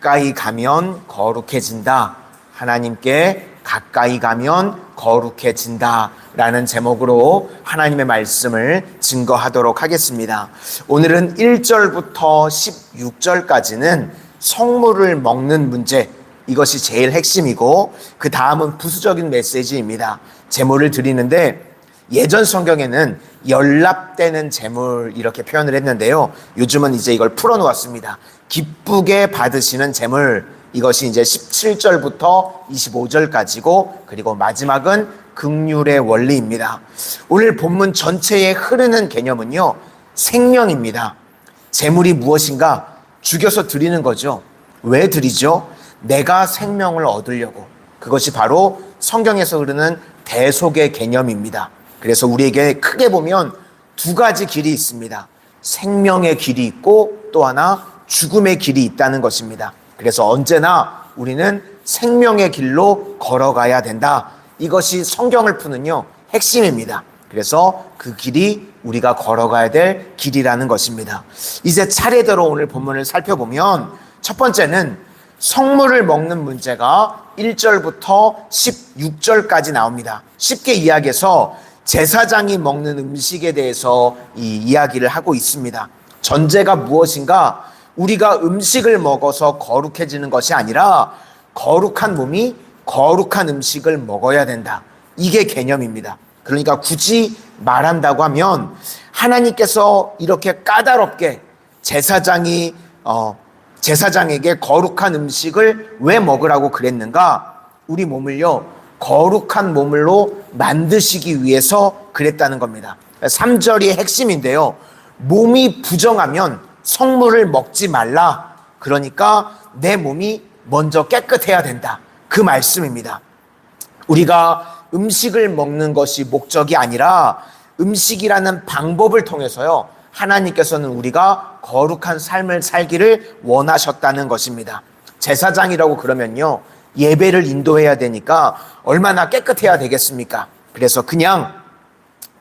가까이 가면 거룩해진다. 하나님께 가까이 가면 거룩해진다. 라는 제목으로 하나님의 말씀을 증거하도록 하겠습니다. 오늘은 1절부터 16절까지는 성물을 먹는 문제, 이것이 제일 핵심이고 그 다음은 부수적인 메시지입니다. 제물을 드리는데 예전 성경에는 연납되는 제물 이렇게 표현을 했는데요. 요즘은 이제 이걸 풀어놓았습니다. 기쁘게 받으시는 제물, 이것이 이제 17절부터 25절까지고 그리고 마지막은 긍휼의 원리입니다. 오늘 본문 전체에 흐르는 개념은요, 생명입니다. 제물이 무엇인가? 죽여서 드리는 거죠. 왜 드리죠? 내가 생명을 얻으려고. 그것이 바로 성경에서 흐르는 대속의 개념입니다. 그래서 우리에게 크게 보면 두 가지 길이 있습니다. 생명의 길이 있고 또 하나 죽음의 길이 있다는 것입니다. 그래서 언제나 우리는 생명의 길로 걸어가야 된다. 이것이 성경을 푸는요, 핵심입니다. 그래서 그 길이 우리가 걸어가야 될 길이라는 것입니다. 이제 차례대로 오늘 본문을 살펴보면 첫 번째는 성물을 먹는 문제가 1절부터 16절까지 나옵니다. 쉽게 이야기해서 제사장이 먹는 음식에 대해서 이 이야기를 하고 있습니다. 전제가 무엇인가? 우리가 음식을 먹어서 거룩해지는 것이 아니라 거룩한 몸이 거룩한 음식을 먹어야 된다. 이게 개념입니다. 그러니까 굳이 말한다고 하면 하나님께서 이렇게 까다롭게 제사장에게 거룩한 음식을 왜 먹으라고 그랬는가? 우리 몸을요, 거룩한 몸으로 만드시기 위해서 그랬다는 겁니다. 3절이 핵심인데요. 몸이 부정하면 성물을 먹지 말라. 그러니까 내 몸이 먼저 깨끗해야 된다. 그 말씀입니다. 우리가 음식을 먹는 것이 목적이 아니라 음식이라는 방법을 통해서요, 하나님께서는 우리가 거룩한 삶을 살기를 원하셨다는 것입니다. 제사장이라고 그러면요, 예배를 인도해야 되니까 얼마나 깨끗해야 되겠습니까? 그래서 그냥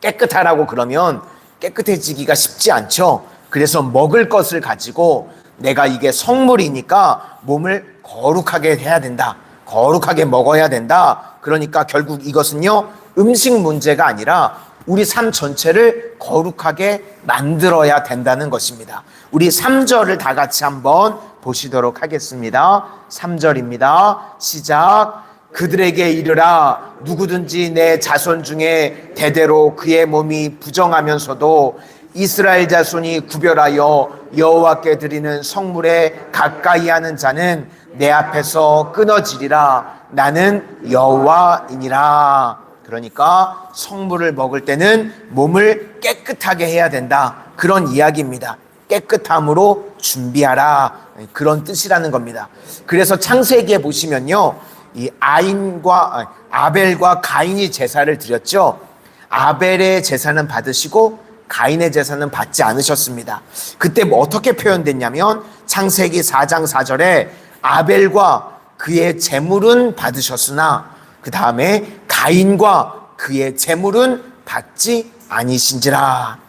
깨끗하라고 그러면 깨끗해지기가 쉽지 않죠. 그래서 먹을 것을 가지고 내가 이게 성물이니까 몸을 거룩하게 해야 된다. 거룩하게 먹어야 된다. 그러니까 결국 이것은요, 음식 문제가 아니라 우리 삶 전체를 거룩하게 만들어야 된다는 것입니다. 우리 3절을 다 같이 한번 보시도록 하겠습니다. 3절입니다. 시작. 그들에게 이르라. 누구든지 내 자손 중에 대대로 그의 몸이 부정하면서도 이스라엘 자손이 구별하여 여호와께 드리는 성물에 가까이 하는 자는 내 앞에서 끊어지리라. 나는 여호와이니라. 그러니까 성물을 먹을 때는 몸을 깨끗하게 해야 된다. 그런 이야기입니다. 깨끗함으로 준비하라. 그런 뜻이라는 겁니다. 그래서 창세기에 보시면요, 이 아벨과 가인이 제사를 드렸죠. 아벨의 제사는 받으시고 가인의 제사는 받지 않으셨습니다. 그때 뭐 어떻게 표현됐냐면 창세기 4장 4절에 아벨과 그의 제물은 받으셨으나 그 다음에 가인과 그의 제물은 받지 아니신지라.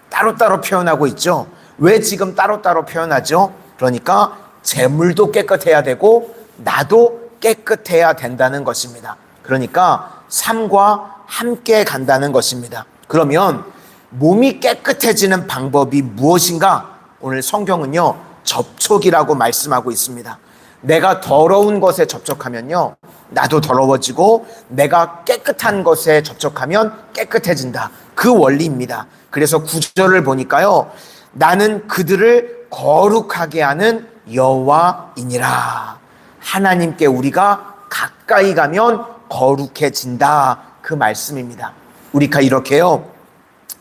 따로따로 표현하고 있죠. 왜 지금 따로따로 표현하죠? 그러니까 제물도 깨끗해야 되고 나도 깨끗해야 된다는 것입니다. 그러니까 삶과 함께 간다는 것입니다. 그러면 몸이 깨끗해지는 방법이 무엇인가? 오늘 성경은요, 접촉이라고 말씀하고 있습니다. 내가 더러운 것에 접촉하면요, 나도 더러워지고 내가 깨끗한 것에 접촉하면 깨끗해진다. 그 원리입니다. 그래서 9절을 보니까요, 나는 그들을 거룩하게 하는 여호와이니라. 하나님께 우리가 가까이 가면 거룩해진다. 그 말씀입니다. 우리가 이렇게요,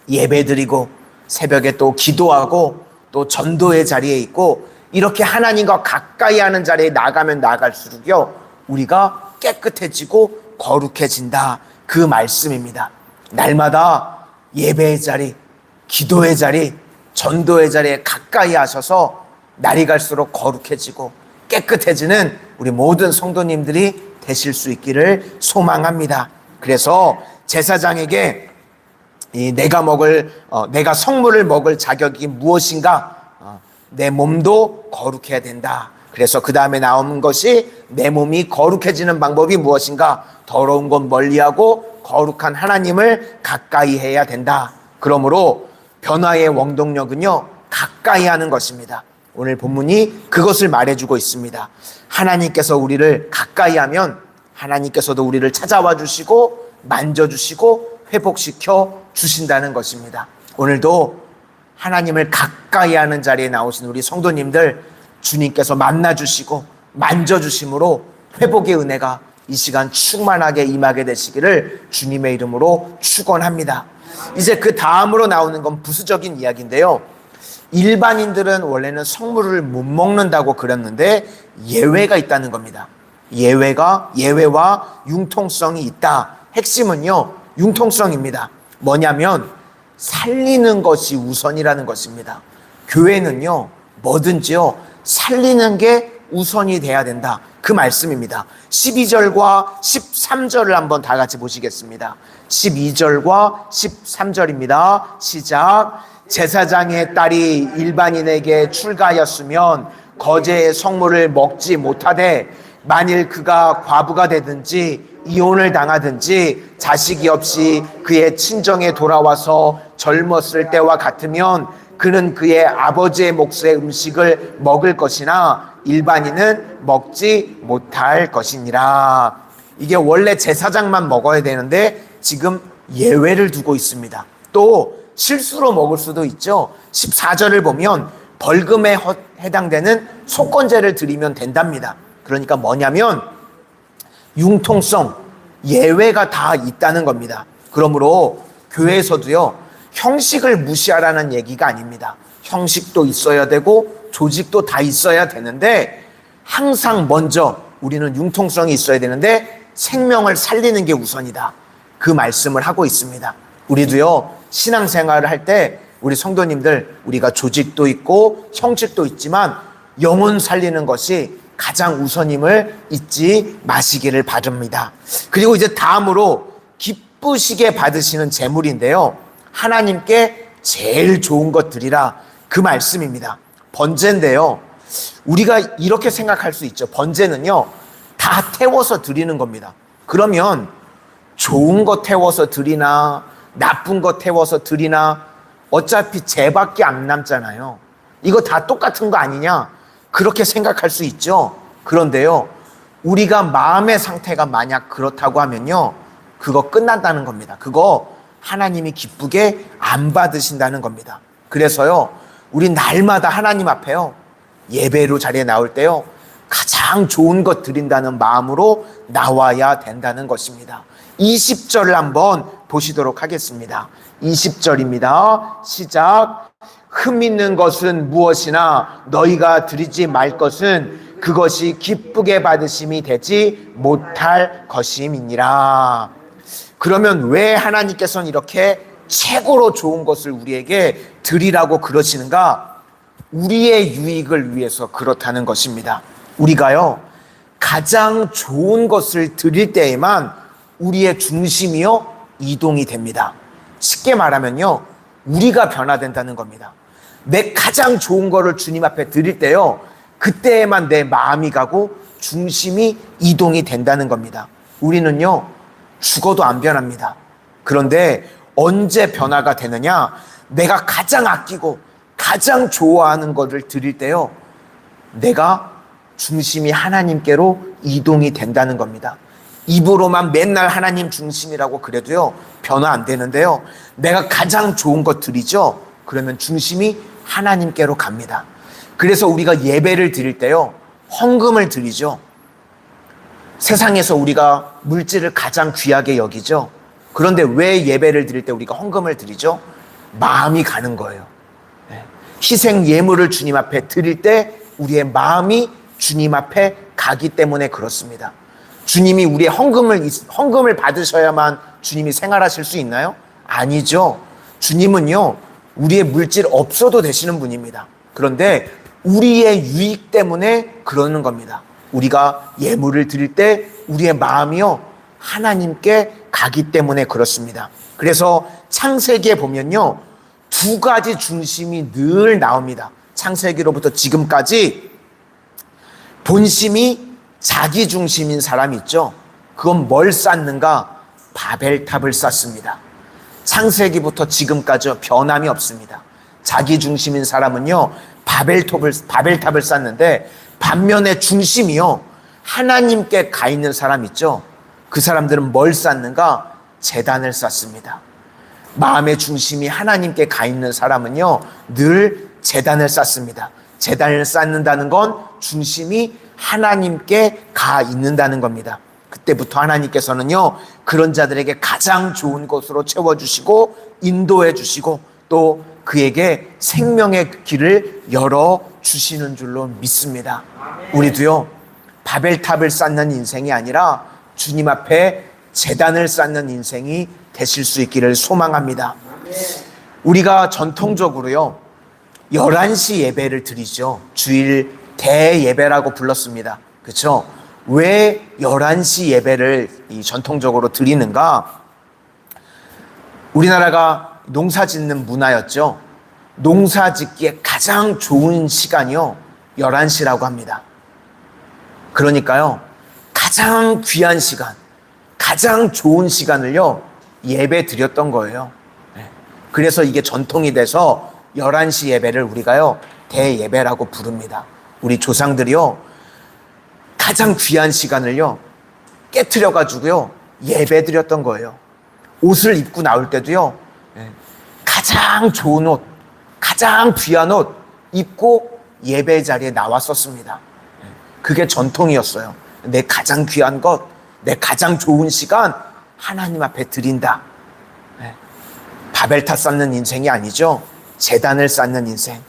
예배드리고 새벽에 또 기도하고 또 전도의 자리에 있고 이렇게 하나님과 가까이 하는 자리에 나가면 나갈수록요, 우리가 깨끗해지고 거룩해진다. 그 말씀입니다. 날마다 예배의 자리, 기도의 자리, 전도의 자리에 가까이 하셔서 날이 갈수록 거룩해지고 깨끗해지는 우리 모든 성도님들이 되실 수 있기를 소망합니다. 그래서 제사장에게 내가 성물을 먹을 자격이 무엇인가? 내 몸도 거룩해야 된다. 그래서 그 다음에 나온 것이 내 몸이 거룩해지는 방법이 무엇인가? 더러운 것 멀리하고 거룩한 하나님을 가까이 해야 된다. 그러므로 변화의 원동력은요, 가까이 하는 것입니다. 오늘 본문이 그것을 말해주고 있습니다. 하나님께서 우리를 가까이 하면 하나님께서도 우리를 찾아와 주시고 만져주시고 회복시켜 주신다는 것입니다. 오늘도 하나님을 가까이 하는 자리에 나오신 우리 성도님들, 주님께서 만나주시고 만져주심으로 회복의 은혜가 이 시간 충만하게 임하게 되시기를 주님의 이름으로 축원합니다. 이제 그 다음으로 나오는 건 부수적인 이야기인데요. 일반인들은 원래는 성물을 못 먹는다고 그랬는데 예외가 있다는 겁니다. 예외와 융통성이 있다. 핵심은요, 융통성입니다. 뭐냐면 살리는 것이 우선이라는 것입니다. 교회는요, 뭐든지요, 살리는 게 우선이 돼야 된다. 그 말씀입니다. 12절과 13절을 한번 다 같이 보시겠습니다. 12절과 13절입니다. 시작. 제사장의 딸이 일반인에게 출가하였으면 거제의 성물을 먹지 못하되 만일 그가 과부가 되든지 이혼을 당하든지 자식이 없이 그의 친정에 돌아와서 젊었을 때와 같으면 그는 그의 아버지의 몫의 음식을 먹을 것이나 일반인은 먹지 못할 것이니라. 이게 원래 제사장만 먹어야 되는데 지금 예외를 두고 있습니다. 또 실수로 먹을 수도 있죠. 14절을 보면 벌금에 해당되는 속건제를 드리면 된답니다. 그러니까 뭐냐면 융통성, 예외가 다 있다는 겁니다. 그러므로 교회에서도요, 형식을 무시하라는 얘기가 아닙니다. 형식도 있어야 되고 조직도 다 있어야 되는데 항상 먼저 우리는 융통성이 있어야 되는데 생명을 살리는 게 우선이다. 그 말씀을 하고 있습니다. 우리도요, 신앙생활을 할 때 우리 성도님들, 우리가 조직도 있고 형식도 있지만 영혼 살리는 것이 가장 우선임을 잊지 마시기를 바랍니다. 그리고 이제 다음으로 기쁘시게 받으시는 제물인데요, 하나님께 제일 좋은 것 드리라. 그 말씀입니다. 번제인데요, 우리가 이렇게 생각할 수 있죠. 번제는요, 다 태워서 드리는 겁니다. 그러면 좋은 거 태워서 드리나 나쁜 거 태워서 드리나 어차피 죄밖에 안 남잖아요. 이거 다 똑같은 거 아니냐? 그렇게 생각할 수 있죠. 그런데요, 우리가 마음의 상태가 만약 그렇다고 하면요, 그거 끝난다는 겁니다. 그거 하나님이 기쁘게 안 받으신다는 겁니다. 그래서요, 우리 날마다 하나님 앞에요, 예배로 자리에 나올 때요, 가장 좋은 것 드린다는 마음으로 나와야 된다는 것입니다. 20절을 한번 보시도록 하겠습니다. 20절입니다. 시작. 흠 있는 것은 무엇이나 너희가 드리지 말 것은 그것이 기쁘게 받으심이 되지 못할 것임이니라. 그러면 왜 하나님께서는 이렇게 최고로 좋은 것을 우리에게 드리라고 그러시는가? 우리의 유익을 위해서 그렇다는 것입니다. 우리가요, 가장 좋은 것을 드릴 때에만 우리의 중심이요, 이동이 됩니다. 쉽게 말하면요, 우리가 변화된다는 겁니다. 내 가장 좋은 거를 주님 앞에 드릴 때요, 그때에만 내 마음이 가고 중심이 이동이 된다는 겁니다. 우리는요, 죽어도 안 변합니다. 그런데 언제 변화가 되느냐? 내가 가장 아끼고 가장 좋아하는 것을 드릴 때요, 내가 중심이 하나님께로 이동이 된다는 겁니다. 입으로만 맨날 하나님 중심이라고 그래도요, 변화 안 되는데요, 내가 가장 좋은 것 드리죠? 그러면 중심이 하나님께로 갑니다. 그래서 우리가 예배를 드릴 때요, 헌금을 드리죠. 세상에서 우리가 물질을 가장 귀하게 여기죠. 그런데 왜 예배를 드릴 때 우리가 헌금을 드리죠? 마음이 가는 거예요. 희생 예물을 주님 앞에 드릴 때 우리의 마음이 주님 앞에 가기 때문에 그렇습니다. 주님이 우리의 헌금을 받으셔야만 주님이 생활하실 수 있나요? 아니죠. 주님은요, 우리의 물질 없어도 되시는 분입니다. 그런데 우리의 유익 때문에 그러는 겁니다. 우리가 예물을 드릴 때 우리의 마음이요, 하나님께 가기 때문에 그렇습니다. 그래서 창세기에 보면요, 두 가지 중심이 늘 나옵니다. 창세기로부터 지금까지 본심이 자기 중심인 사람 있죠? 그건 뭘 쌓는가? 바벨탑을 쌓습니다. 창세기부터 지금까지 변함이 없습니다. 자기 중심인 사람은요, 바벨탑을 쌓는데, 반면에 중심이요, 하나님께 가 있는 사람 있죠? 그 사람들은 뭘 쌓는가? 제단을 쌓습니다. 마음의 중심이 하나님께 가 있는 사람은요, 늘 제단을 쌓습니다. 제단을 쌓는다는 건 중심이 하나님께 가 있는다는 겁니다. 그때부터 하나님께서는요, 그런 자들에게 가장 좋은 곳으로 채워주시고 인도해 주시고 또 그에게 생명의 길을 열어주시는 줄로 믿습니다. 우리도요, 바벨탑을 쌓는 인생이 아니라 주님 앞에 제단을 쌓는 인생이 되실 수 있기를 소망합니다. 우리가 전통적으로요, 11시 예배를 드리죠. 주일 대예배라고 불렀습니다. 그렇죠? 왜 11시 예배를 전통적으로 드리는가? 우리나라가 농사 짓는 문화였죠. 농사 짓기에 가장 좋은 시간이요, 11시라고 합니다. 그러니까요, 가장 귀한 시간, 가장 좋은 시간을요, 예배 드렸던 거예요. 그래서 이게 전통이 돼서 11시 예배를 우리가요, 대예배라고 부릅니다. 우리 조상들이요, 가장 귀한 시간을요, 깨트려가지고요, 예배 드렸던 거예요. 옷을 입고 나올 때도요, 가장 좋은 옷, 가장 귀한 옷 입고 예배 자리에 나왔었습니다. 그게 전통이었어요. 내 가장 귀한 것, 내 가장 좋은 시간 하나님 앞에 드린다. 바벨탑 쌓는 인생이 아니죠. 제단을 쌓는 인생.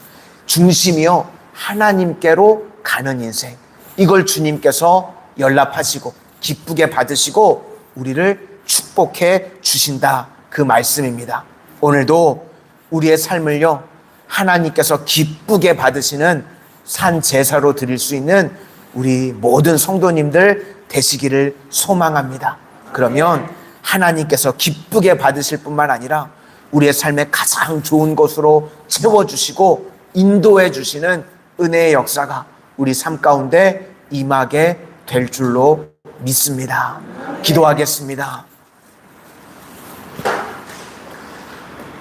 중심이요, 하나님께로 가는 인생. 이걸 주님께서 연락하시고 기쁘게 받으시고 우리를 축복해 주신다. 그 말씀입니다. 오늘도 우리의 삶을요, 하나님께서 기쁘게 받으시는 산 제사로 드릴 수 있는 우리 모든 성도님들 되시기를 소망합니다. 그러면 하나님께서 기쁘게 받으실 뿐만 아니라 우리의 삶의 가장 좋은 곳으로 채워주시고 인도해 주시는 은혜의 역사가 우리 삶 가운데 임하게 될 줄로 믿습니다. 기도하겠습니다.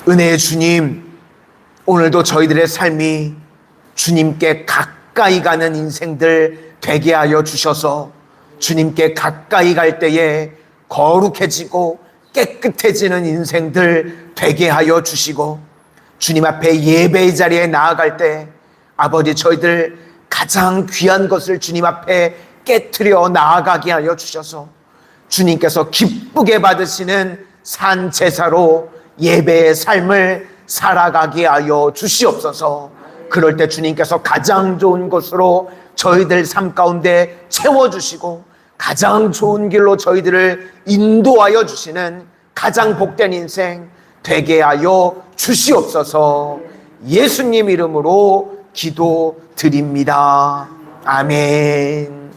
은혜의 주님, 오늘도 저희들의 삶이 주님께 가까이 가는 인생들 되게 하여 주셔서 주님께 가까이 갈 때에 거룩해지고 깨끗해지는 인생들 되게 하여 주시고 주님 앞에 예배의 자리에 나아갈 때 아버지 저희들 가장 귀한 것을 주님 앞에 깨트려 나아가게 하여 주셔서 주님께서 기쁘게 받으시는 산 제사로 예배의 삶을 살아가게 하여 주시옵소서. 그럴 때 주님께서 가장 좋은 것으로 저희들 삶 가운데 채워주시고 가장 좋은 길로 저희들을 인도하여 주시는 가장 복된 인생 되게 하여 주시옵소서. 예수님 이름으로 기도드립니다. 아멘.